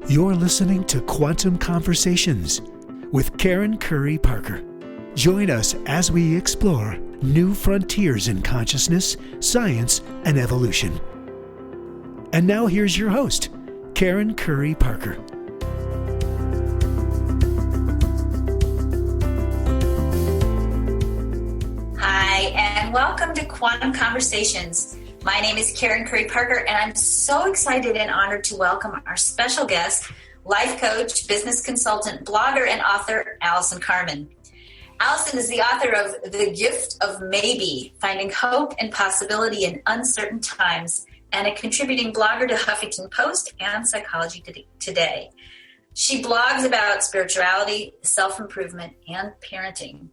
You're listening to Quantum Conversations with Karen Curry Parker. Join us as we explore new frontiers in consciousness, science, and evolution. And now here's your host, Karen Curry Parker. Hi, and welcome to Quantum Conversations. My name is Karen Curry Parker, and I'm so excited and honored to welcome our special guest, life coach, business consultant, blogger, and author, Allison Carmen. Allison is the author of The Gift of Maybe, Finding Hope and Possibility in Uncertain Times, and a contributing blogger to Huffington Post and Psychology Today. She blogs about spirituality, self-improvement, and parenting.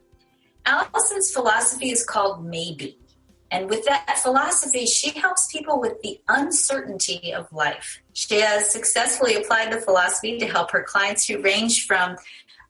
Allison's philosophy is called Maybe. And with that philosophy, she helps people with the uncertainty of life. She has successfully applied the philosophy to help her clients who range from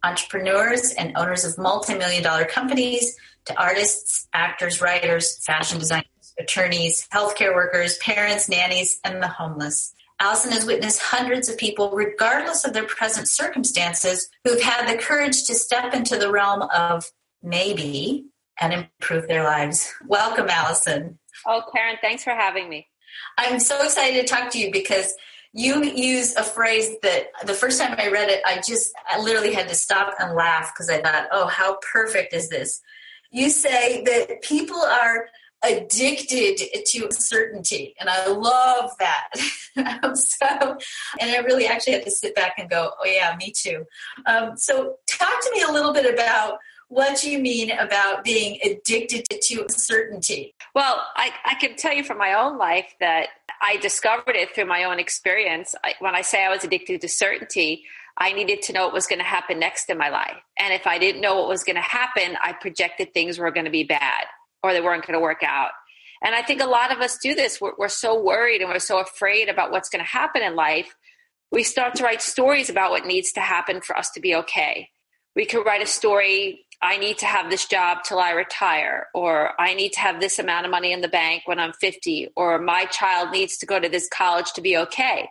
entrepreneurs and owners of multi-million-dollar companies to artists, actors, writers, fashion designers, attorneys, healthcare workers, parents, nannies, and the homeless. Allison has witnessed hundreds of people, regardless of their present circumstances, who've had the courage to step into the realm of maybe and improve their lives. Welcome, Allison. Oh, Karen, thanks for having me. I'm so excited to talk to you because you use a phrase that the first time I read it, I literally had to stop and laugh because I thought, oh, how perfect is this? You say that people are addicted to uncertainty, and I love that. And I really actually had to sit back and go, oh yeah, me too. So talk to me a little bit about what do you mean about being addicted to uncertainty? Well, I can tell you from my own life that I discovered it through my own experience. When I say I was addicted to certainty, I needed to know what was going to happen next in my life. And if I didn't know what was going to happen, I projected things were going to be bad or they weren't going to work out. And I think a lot of us do this. We're so worried and we're so afraid about what's going to happen in life. We start to write stories about what needs to happen for us to be okay. We could write a story, I need to have this job till I retire, or I need to have this amount of money in the bank when I'm 50, or my child needs to go to this college to be okay.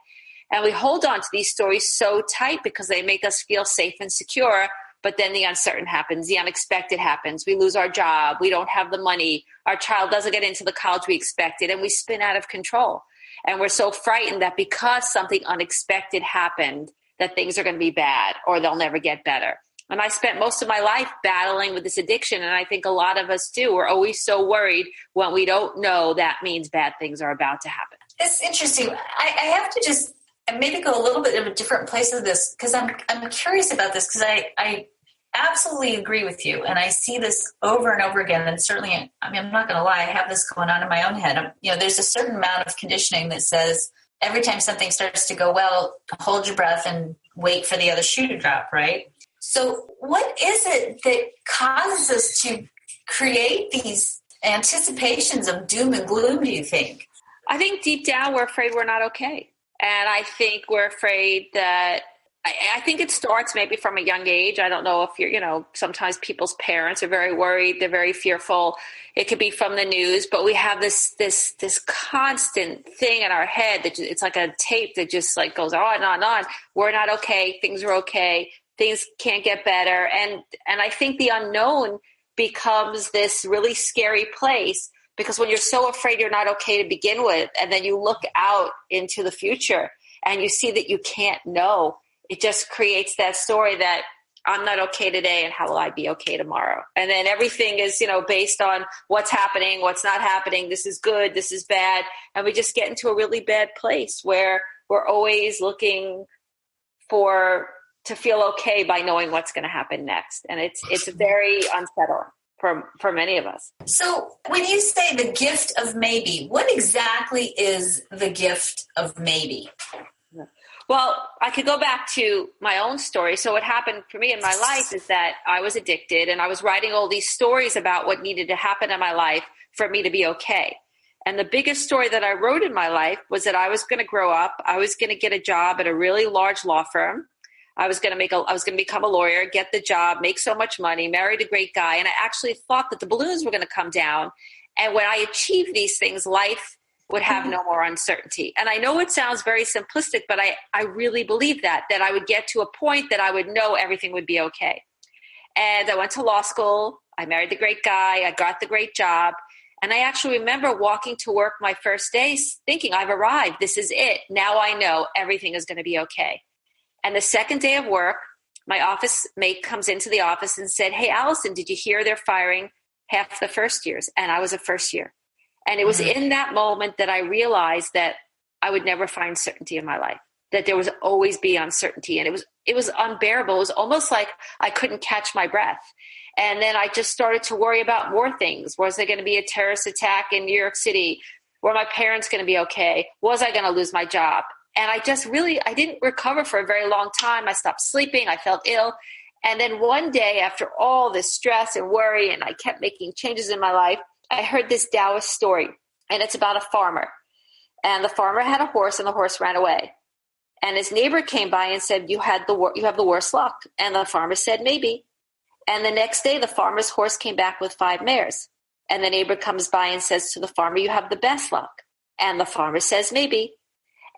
And we hold on to these stories so tight because they make us feel safe and secure, but then the uncertain happens, the unexpected happens. We lose our job, we don't have the money, our child doesn't get into the college we expected, and we spin out of control. And we're so frightened that because something unexpected happened, that things are going to be bad or they'll never get better. And I spent most of my life battling with this addiction. And I think a lot of us do. We're always so worried when we don't know that means bad things are about to happen. It's interesting. I have to just maybe go a little bit of a different place with this because I'm curious about this because I absolutely agree with you. And I see this over and over again. And certainly, I'm not going to lie, I have this going on in my own head. There's a certain amount of conditioning that says every time something starts to go well, hold your breath and wait for the other shoe to drop, right? So what is it that causes us to create these anticipations of doom and gloom, do you think? I think deep down we're afraid we're not okay. And I think we're afraid that, I think it starts maybe from a young age. I don't know if sometimes people's parents are very worried. They're very fearful. It could be from the news, but we have this constant thing in our head that it's like a tape that just like goes on and on and on. We're not okay. Things are okay. Things can't get better. And I think the unknown becomes this really scary place because when you're so afraid you're not okay to begin with, and then you look out into the future and you see that you can't know, it just creates that story that I'm not okay today and how will I be okay tomorrow? And then everything is, based on what's happening, what's not happening. This is good, this is bad. And we just get into a really bad place where we're always looking to feel okay by knowing what's going to happen next. And it's very unsettling for many of us. So when you say the gift of maybe, what exactly is the gift of maybe? Well, I could go back to my own story. So what happened for me in my life is that I was addicted and I was writing all these stories about what needed to happen in my life for me to be okay. And the biggest story that I wrote in my life was that I was going to grow up. I was going to get a job at a really large law firm. I was going to become a lawyer, get the job, make so much money, married a great guy. And I actually thought that the balloons were going to come down. And when I achieved these things, life would have no more uncertainty. And I know it sounds very simplistic, but I really believe that I would get to a point that I would know everything would be okay. And I went to law school. I married the great guy. I got the great job. And I actually remember walking to work my first day thinking, I've arrived. This is it. Now I know everything is going to be okay. And the second day of work, my office mate comes into the office and said, hey, Allison, did you hear they're firing half the first years? And I was a first year. And it was in that moment that I realized that I would never find certainty in my life, that there was always be uncertainty. And it was unbearable. It was almost like I couldn't catch my breath. And then I just started to worry about more things. Was there going to be a terrorist attack in New York City? Were my parents going to be okay? Was I going to lose my job? And I didn't recover for a very long time. I stopped sleeping. I felt ill. And then one day, after all this stress and worry, and I kept making changes in my life, I heard this Taoist story, and it's about a farmer. And the farmer had a horse, and the horse ran away. And his neighbor came by and said, you have the worst luck. And the farmer said, maybe. And the next day, the farmer's horse came back with 5 mares. And the neighbor comes by and says to the farmer, you have the best luck. And the farmer says, maybe.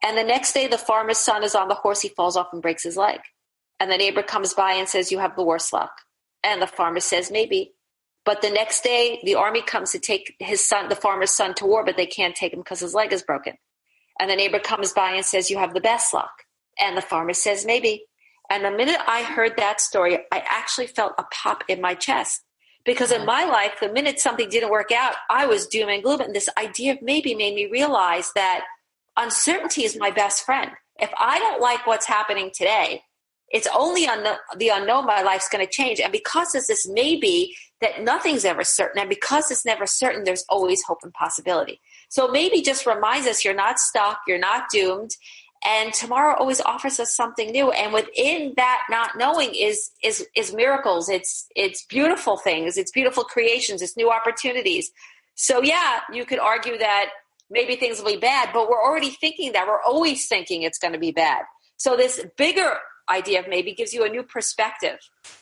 And the next day, the farmer's son is on the horse. He falls off and breaks his leg. And the neighbor comes by and says, you have the worst luck. And the farmer says, maybe. But the next day, the army comes to take the farmer's son to war, but they can't take him because his leg is broken. And the neighbor comes by and says, you have the best luck. And the farmer says, maybe. And the minute I heard that story, I actually felt a pop in my chest. Because in my life, the minute something didn't work out, I was doom and gloom. And this idea of maybe made me realize that uncertainty is my best friend. If I don't like what's happening today, it's only on the unknown my life's going to change. And because it's this maybe, that nothing's ever certain. And because it's never certain, there's always hope and possibility. So maybe just reminds us you're not stuck, you're not doomed. And tomorrow always offers us something new. And within that not knowing is miracles. It's beautiful things. It's beautiful creations. It's new opportunities. So yeah, you could argue that maybe things will be bad, but we're already thinking that. We're always thinking it's going to be bad. So this bigger idea of maybe gives you a new perspective,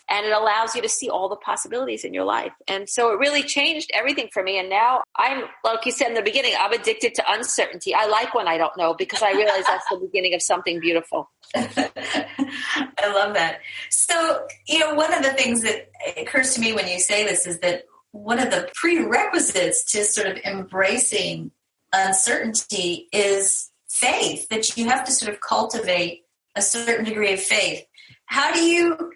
and it allows you to see all the possibilities in your life. And so it really changed everything for me. And now I'm, like you said in the beginning, I'm addicted to uncertainty. I like when I don't know, because I realize that's the beginning of something beautiful. I love that. So, one of the things that occurs to me when you say this is that one of the prerequisites to sort of embracing uncertainty is faith, that you have to sort of cultivate a certain degree of faith. How do you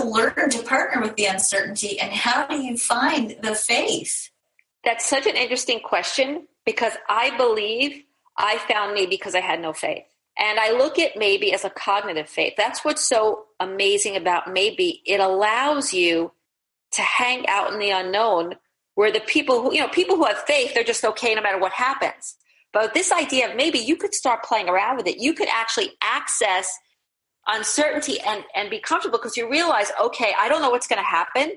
learn to partner with the uncertainty, and how do you find the faith? That's such an interesting question, because I believe I found me because I had no faith. And I look at maybe as a cognitive faith. That's what's so amazing about maybe. It allows you to hang out in the unknown, where the people who have faith, they're just okay no matter what happens. But this idea of maybe, you could start playing around with it. You could actually access uncertainty and be comfortable, because you realize, okay, I don't know what's going to happen,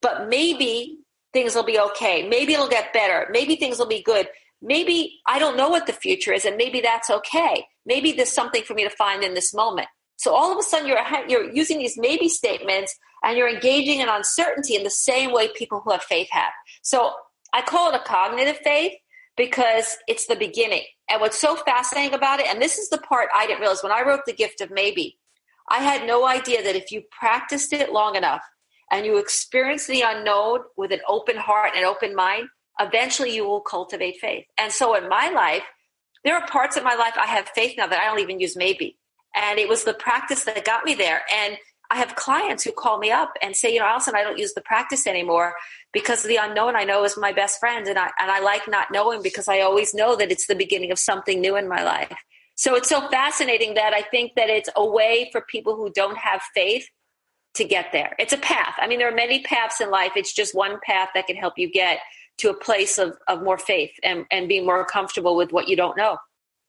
but maybe things will be okay. Maybe it'll get better. Maybe things will be good. Maybe I don't know what the future is, and maybe that's okay. Maybe there's something for me to find in this moment. So all of a sudden you're using these maybe statements, and you're engaging in uncertainty in the same way people who have faith have. So I call it a cognitive faith, because it's the beginning. And what's so fascinating about it, and this is the part I didn't realize when I wrote The Gift of Maybe, I had no idea that if you practiced it long enough and you experience the unknown with an open heart and an open mind, eventually you will cultivate faith. And so in my life, there are parts of my life I have faith now that I don't even use maybe. And it was the practice that got me there. And I have clients who call me up and say, Allison, I don't use the practice anymore because the unknown I know is my best friend. And I like not knowing, because I always know that it's the beginning of something new in my life. So it's so fascinating that I think that it's a way for people who don't have faith to get there. It's a path. I mean, there are many paths in life. It's just one path that can help you get to a place of more faith and be more comfortable with what you don't know.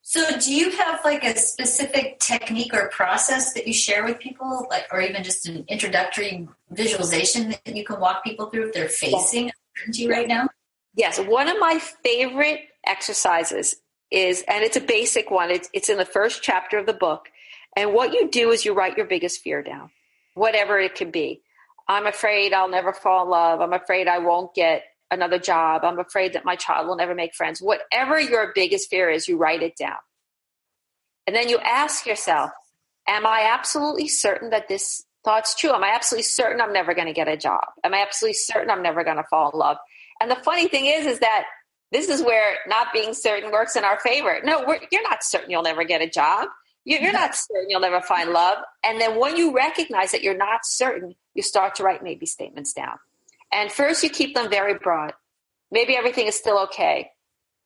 So do you have like a specific technique or process that you share with people, or even just an introductory visualization that you can walk people through if they're facing uncertainty right now? Yes. One of my favorite exercises is, and it's a basic one, it's in the first chapter of the book. And what you do is you write your biggest fear down, whatever it could be. I'm afraid I'll never fall in love. I'm afraid I won't get another job. I'm afraid that my child will never make friends. Whatever your biggest fear is, you write it down. And then you ask yourself, am I absolutely certain that this thought's true? Am I absolutely certain I'm never going to get a job? Am I absolutely certain I'm never going to fall in love? And the funny thing is that this is where not being certain works in our favor. No, you're not certain you'll never get a job. You're not certain you'll never find love. And then when you recognize that you're not certain, you start to write maybe statements down. And first you keep them very broad. Maybe everything is still okay.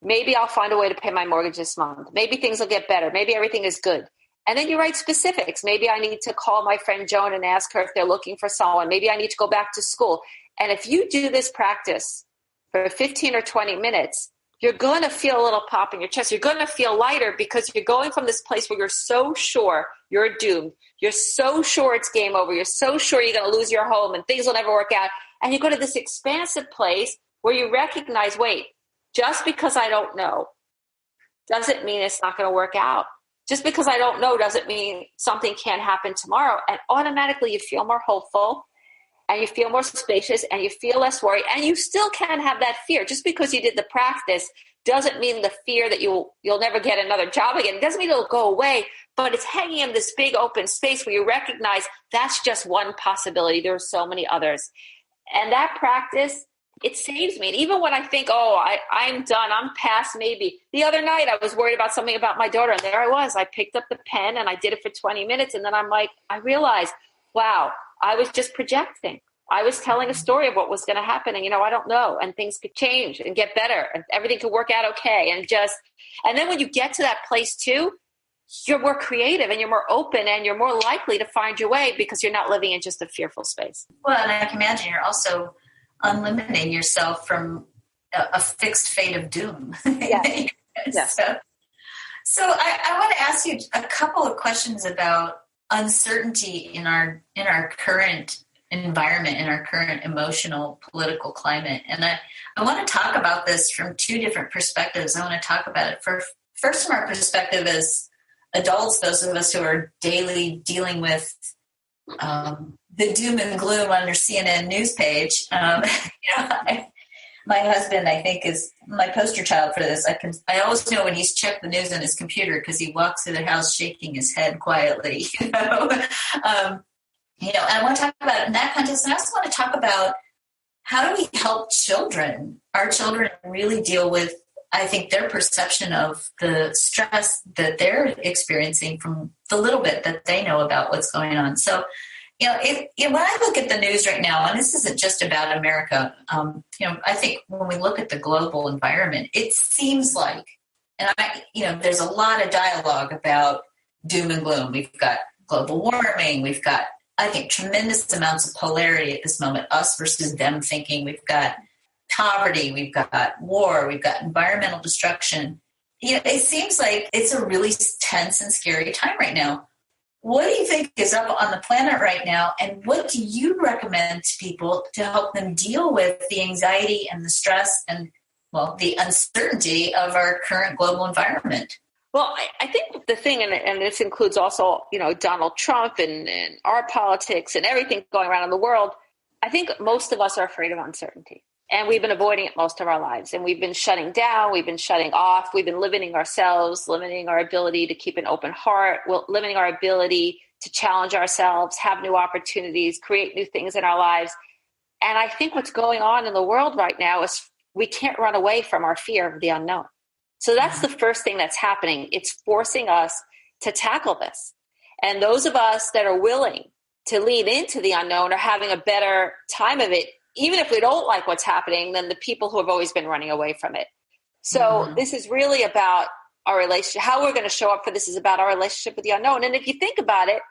Maybe I'll find a way to pay my mortgage this month. Maybe things will get better. Maybe everything is good. And then you write specifics. Maybe I need to call my friend Joan and ask her if they're looking for someone. Maybe I need to go back to school. And if you do this practice for 15 or 20 minutes, you're going to feel a little pop in your chest. You're going to feel lighter because you're going from this place where you're so sure you're doomed. You're so sure it's game over. You're so sure you're going to lose your home and things will never work out. And you go to this expansive place where you recognize, wait, just because I don't know doesn't mean it's not going to work out. Just because I don't know doesn't mean something can't happen tomorrow. And automatically you feel more hopeful and you feel more spacious and you feel less worried. And you still can have that fear. Just because you did the practice doesn't mean the fear that you'll never get another job again. It doesn't mean it'll go away, but it's hanging in this big open space where you recognize that's just one possibility. There are so many others. And that practice, it saves me. And even when I think, I'm done, I'm past maybe. The other night I was worried about something about my daughter, and there I was. I picked up the pen and I did it for 20 minutes. And then I'm like, I realized, wow, I was just projecting. I was telling a story of what was going to happen. And, I don't know. And things could change and get better and everything could work out okay. And then when you get to that place too, you're more creative and you're more open and you're more likely to find your way because you're not living in just a fearful space. Well, and I can imagine you're also unlimiting yourself from a fixed fate of doom. Yes. Yes. So I want to ask you a couple of questions about uncertainty in our current environment, in our current emotional, political climate. And I want to talk about this from two different perspectives. I want to talk about it first from our perspective as adults, those of us who are daily dealing with the doom and gloom on your CNN news page. My husband, I think, is my poster child for this. I always know when he's checked the news on his computer because he walks through the house shaking his head quietly. And I want to talk about it in that context. And I also want to talk about how do we help our children really deal with, I think, their perception of the stress that they're experiencing from the little bit that they know about what's going on. So, when I look at the news right now, and this isn't just about America, I think when we look at the global environment, it seems like, there's a lot of dialogue about doom and gloom. We've got global warming. We've got, I think, tremendous amounts of polarity at this moment, us versus them thinking. We've got poverty. We've got war. We've got environmental destruction. It seems like it's a really tense and scary time right now. What do you think is up on the planet right now? And what do you recommend to people to help them deal with the anxiety and the stress and, the uncertainty of our current global environment? Well, I think the thing, and this includes also, Donald Trump and our politics and everything going around in the world, I think most of us are afraid of uncertainty. And we've been avoiding it most of our lives. And we've been shutting down. We've been shutting off. We've been limiting ourselves, limiting our ability to keep an open heart, limiting our ability to challenge ourselves, have new opportunities, create new things in our lives. And I think what's going on in the world right now is we can't run away from our fear of the unknown. So that's the first thing that's happening. It's forcing us to tackle this. And those of us that are willing to lean into the unknown are having a better time of it, even if we don't like what's happening, than the people who have always been running away from it. So this is really about our relationship. How we're going to show up for this is about our relationship with the unknown. And if you think about it,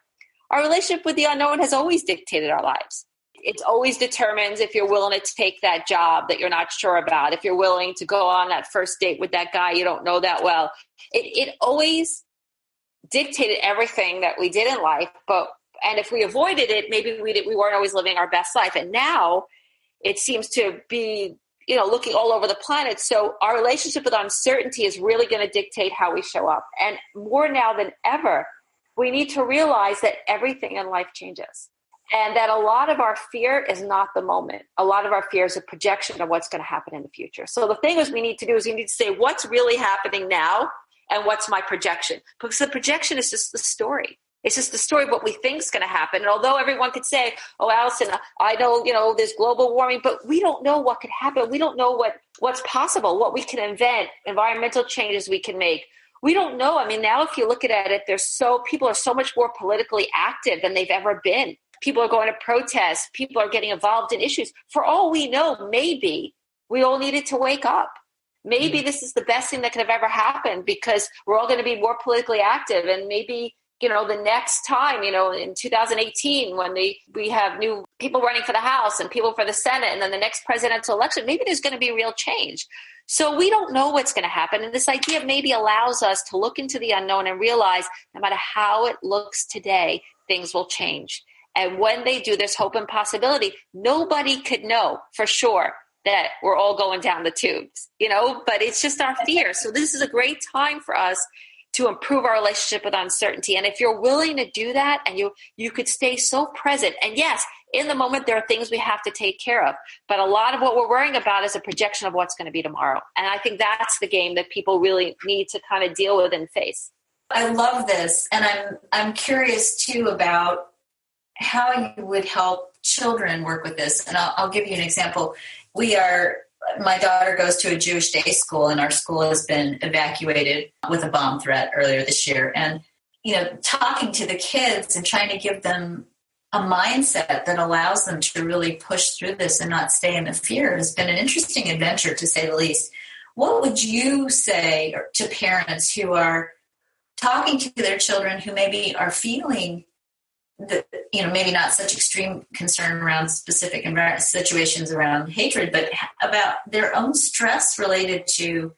our relationship with the unknown has always dictated our lives. It always determines if you're willing to take that job that you're not sure about, if you're willing to go on that first date with that guy you don't know that well. It always dictated everything that we did in life. And if we avoided it, maybe we weren't always living our best life. And now it seems to be, looking all over the planet. So our relationship with uncertainty is really going to dictate how we show up. And more now than ever, we need to realize that everything in life changes. And that a lot of our fear is not the moment. A lot of our fear is a projection of what's going to happen in the future. So the thing is we need to do is we need to say what's really happening now and what's my projection. Because the projection is just the story. It's just the story of what we think is going to happen. And although everyone could say, oh, Allison, I know, there's global warming, but we don't know what could happen. We don't know what's possible, what we can invent, environmental changes we can make. We don't know. I mean, now if you look at it, people are so much more politically active than they've ever been. People are going to protest. People are getting involved in issues. For all we know, maybe we all needed to wake up. Maybe this is the best thing that could have ever happened because we're all going to be more politically active. And maybe, the next time, in 2018, when we have new people running for the House and people for the Senate, and then the next presidential election, maybe there's going to be real change. So we don't know what's going to happen. And this idea maybe allows us to look into the unknown and realize no matter how it looks today, things will change. And when they do, there's hope and possibility. Nobody could know for sure that we're all going down the tubes, but it's just our fear. So this is a great time for us to improve our relationship with uncertainty. And if you're willing to do that and you could stay so present, and yes, in the moment, there are things we have to take care of, but a lot of what we're worrying about is a projection of what's going to be tomorrow. And I think that's the game that people really need to kind of deal with and face. I love this. And I'm curious too about how you would help children work with this. And I'll give you an example. My daughter goes to a Jewish day school, and our school has been evacuated with a bomb threat earlier this year. And, talking to the kids and trying to give them a mindset that allows them to really push through this and not stay in the fear has been an interesting adventure, to say the least. What would you say to parents who are talking to their children who maybe are feeling maybe not such extreme concern around specific situations around hatred, but about their own stress related to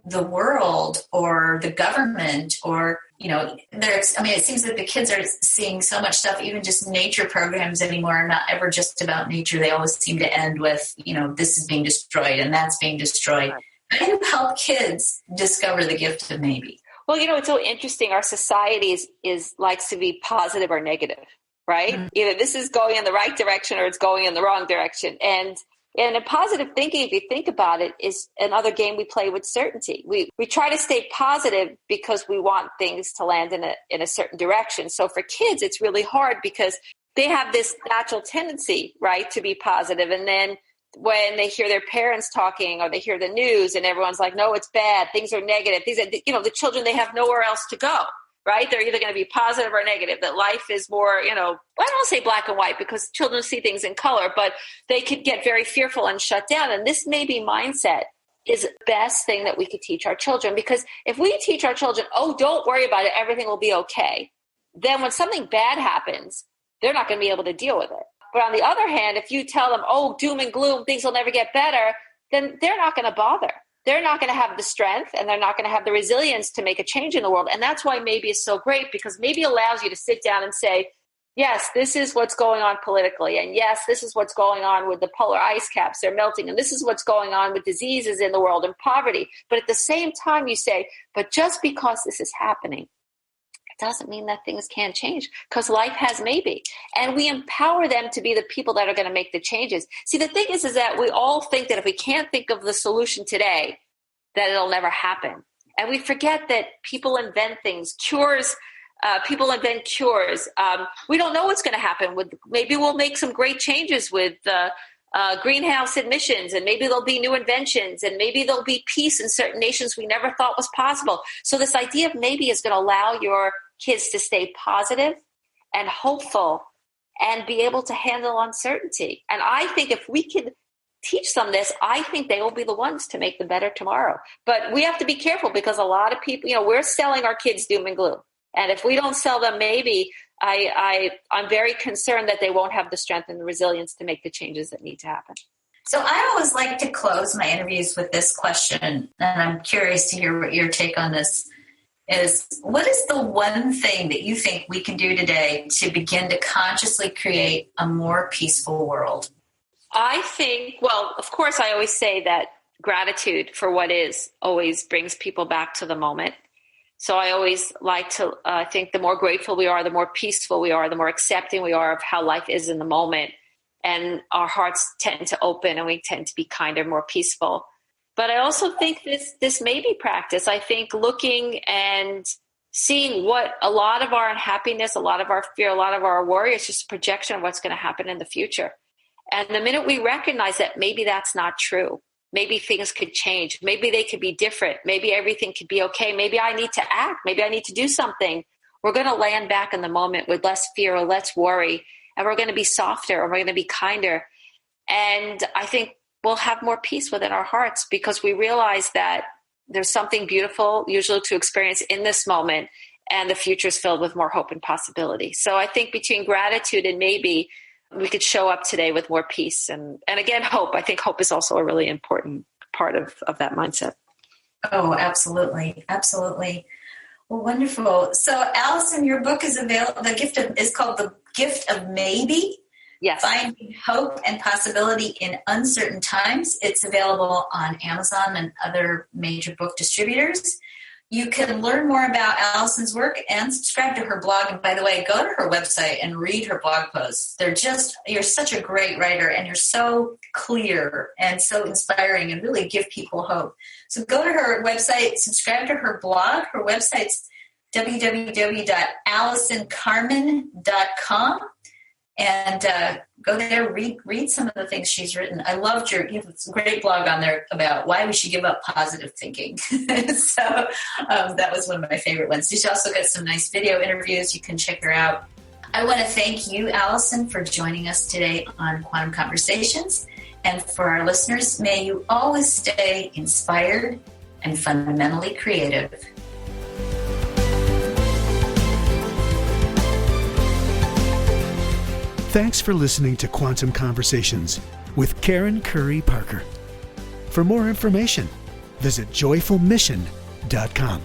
the world or the government or, it seems that the kids are seeing so much stuff, even just nature programs anymore are not ever just about nature. They always seem to end with, this is being destroyed and that's being destroyed. How do you help kids discover the gift of maybe? Well, it's so interesting. Our society is likes to be positive or negative, right? Mm-hmm. Either this is going in the right direction or it's going in the wrong direction. And in positive thinking, if you think about it, is another game we play with certainty. We try to stay positive because we want things to land in a certain direction. So for kids, it's really hard because they have this natural tendency, right, to be positive. And then when they hear their parents talking or they hear the news and everyone's like, no, it's bad, things are negative. These are, the children, they have nowhere else to go, right? They're either going to be positive or negative, that life is more, I don't want to say black and white because children see things in color, but they could get very fearful and shut down. And this maybe mindset is the best thing that we could teach our children, because if we teach our children, oh, don't worry about it, everything will be okay, then when something bad happens, they're not going to be able to deal with it. But on the other hand, if you tell them, oh, doom and gloom, things will never get better, then they're not going to bother. They're not going to have the strength and they're not going to have the resilience to make a change in the world. And that's why maybe is so great, because maybe allows you to sit down and say, yes, this is what's going on politically. And yes, this is what's going on with the polar ice caps. They're melting. And this is what's going on with diseases in the world and poverty. But at the same time, you say, but just because this is happening, doesn't mean that things can't change, because life has maybe. And we empower them to be the people that are going to make the changes. See, the thing is that we all think that if we can't think of the solution today, that it'll never happen. And we forget that people invent things, cures. People invent cures. We don't know what's going to happen with, maybe we'll make some great changes with greenhouse emissions, and maybe there'll be new inventions, and maybe there'll be peace in certain nations we never thought was possible. So this idea of maybe is going to allow your kids to stay positive and hopeful and be able to handle uncertainty. And I think if we can teach them this, I think they will be the ones to make the better tomorrow. But we have to be careful, because a lot of people, we're selling our kids doom and gloom. And if we don't sell them maybe, I'm very concerned that they won't have the strength and the resilience to make the changes that need to happen. So I always like to close my interviews with this question, and I'm curious to hear what your take on this is. What is the one thing that you think we can do today to begin to consciously create a more peaceful world? I think, well, of course, I always say that gratitude for what is always brings people back to the moment. So I always like to think the more grateful we are, the more peaceful we are, the more accepting we are of how life is in the moment. And our hearts tend to open and we tend to be kinder, more peaceful. But I also think this may be practice. I think looking and seeing what a lot of our unhappiness, a lot of our fear, a lot of our worry is just a projection of what's going to happen in the future. And the minute we recognize that maybe that's not true, maybe things could change, maybe they could be different, maybe everything could be okay, maybe I need to act, maybe I need to do something, we're going to land back in the moment with less fear or less worry, and we're going to be softer or we're going to be kinder. And I think we'll have more peace within our hearts because we realize that there's something beautiful usually to experience in this moment, and the future is filled with more hope and possibility. So I think between gratitude and maybe we could show up today with more peace and again, hope. I think hope is also a really important part of that mindset. Oh, absolutely. Absolutely. Well, wonderful. So Allison, your book is available. Is called The Gift of Maybe. Yes. Finding Hope and Possibility in Uncertain Times. It's available on Amazon and other major book distributors. You can learn more about Allison's work and subscribe to her blog. And by the way, go to her website and read her blog posts. You're such a great writer and you're so clear and so inspiring and really give people hope. So go to her website, subscribe to her blog. Her website's www.allisoncarmen.com. And go there, read some of the things she's written. I loved you have a great blog on there about why we should give up positive thinking. So that was one of my favorite ones. She's also got some nice video interviews. You can check her out. I want to thank you, Allison, for joining us today on Quantum Conversations. And for our listeners, may you always stay inspired and fundamentally creative. Thanks for listening to Quantum Conversations with Karen Curry Parker. For more information, visit joyfulmission.com.